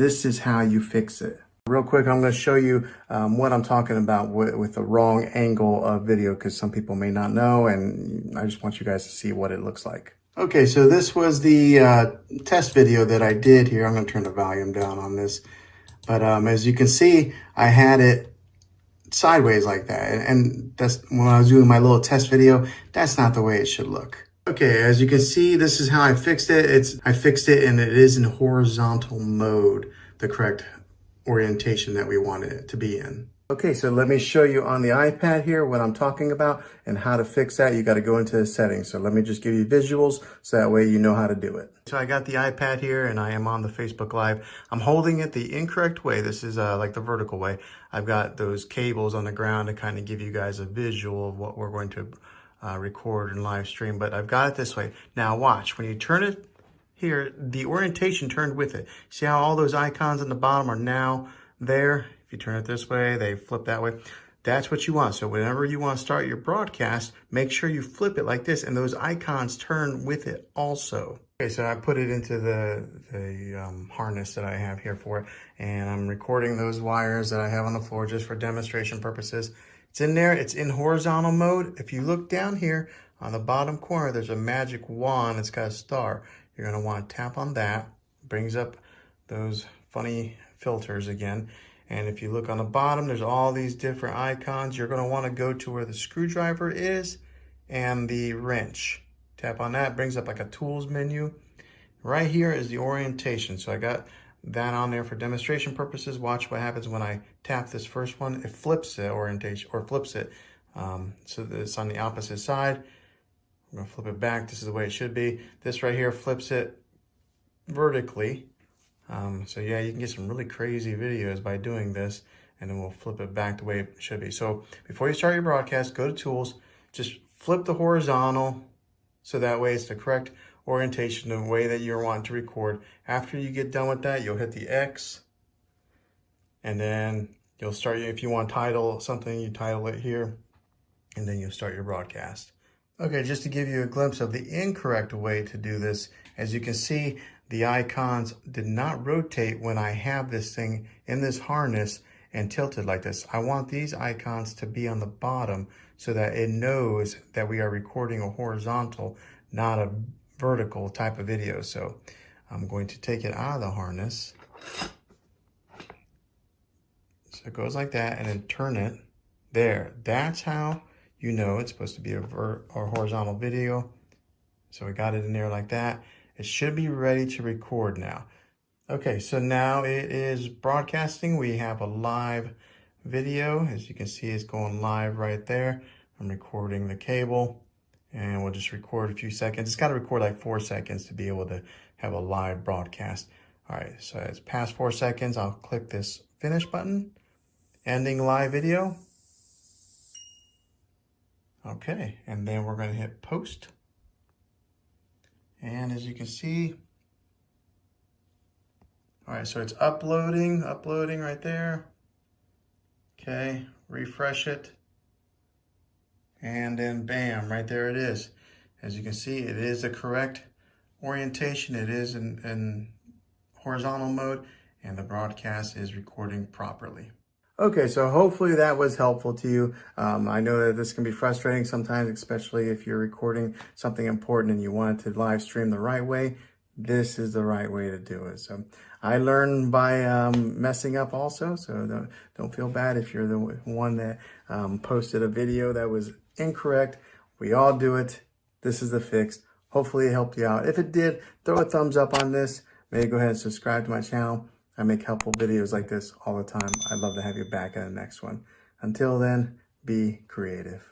This is how you fix it. Real quick, I'm going to show you what I'm talking about with the wrong angle of video, because some people may not know, and I just want you guys to see what it looks like. Okay, so this was the test video that I did here. I'm going to turn the volume down on this. But as you can see, I had it sideways like that. And that's when I was doing my little test video, that's not the way it should look. Okay, as you can see, this is how I fixed it. I fixed it and it is in horizontal mode, the correct orientation that we wanted it to be in. Okay, so let me show you on the iPad here what I'm talking about and how to fix that. You got to go into the settings. So let me just give you visuals so that way you know how to do it. So I got the iPad here and I am on the Facebook Live. I'm holding it the incorrect way. This is like the vertical way. I've got those cables on the ground to kind of give you guys a visual of what we're going to record and live stream, but I've got it this way. Now watch, when you turn it here, the orientation turned with it. See how all those icons on the bottom are now there? If you turn it this way, they flip that way. That's what you want. So whenever you want to start your broadcast, make sure you flip it like this and those icons turn with it also. Okay, so I put it into the harness that I have here for it, and I'm recording those wires that I have on the floor just for demonstration purposes. It's in there, it's in horizontal mode. If you look down here on the bottom corner, there's a magic wand, it's got a star. You're gonna wanna tap on that, brings up those funny filters again. And if you look on the bottom, there's all these different icons. You're gonna wanna go to where the screwdriver is and the wrench. Tap on that, brings up like a tools menu. Right here is the orientation. So I got that on there for demonstration purposes. Watch what happens when I tap this first one. It flips the orientation, or flips it so that it's on the opposite side. I'm gonna flip it back. This is the way it should be. This right here flips it vertically. So yeah, you can get some really crazy videos by doing this, and then we'll flip it back the way it should be. So before you start your broadcast, go to tools, just flip the horizontal so that way it's the correct orientation, the way that you're wanting to record. After you get done with that, you'll hit the X, and then you'll start, if you want to title something, you title it here, and then you'll start your broadcast. Okay, just to give you a glimpse of the incorrect way to do this, as you can see, the icons did not rotate when I have this thing in this harness and tilted like this. I want these icons to be on the bottom so that it knows that we are recording a horizontal, not a vertical type of video. So I'm going to take it out of the harness. So it goes like that, and then turn it there. That's how you know it's supposed to be a horizontal video. So we got it in there like that. It should be ready to record now. Okay, so now it is broadcasting. We have a live video. As you can see, it's going live right there. I'm recording the cable, and we'll just record a few seconds. It's got to record like 4 seconds to be able to have a live broadcast. All right, so it's past 4 seconds. I'll click this finish button, ending live video. Okay, and then we're going to hit post. And as you can see, all right, so it's uploading right there. Okay, refresh it. And then bam, right there it is. As you can see, it is the correct orientation. It is in horizontal mode, and the broadcast is recording properly. Okay, so hopefully that was helpful to you. I know that this can be frustrating sometimes, especially if you're recording something important and you want it to live stream the right way. This is the right way to do it. So I learned by messing up also, so don't feel bad if you're the one that posted a video that was incorrect. We all do it. This is the fix. Hopefully it helped you out. If it did, throw a thumbs up on this. Maybe go ahead and subscribe to my channel. I make helpful videos like this all the time. I'd love to have you back in the next one. Until then, be creative.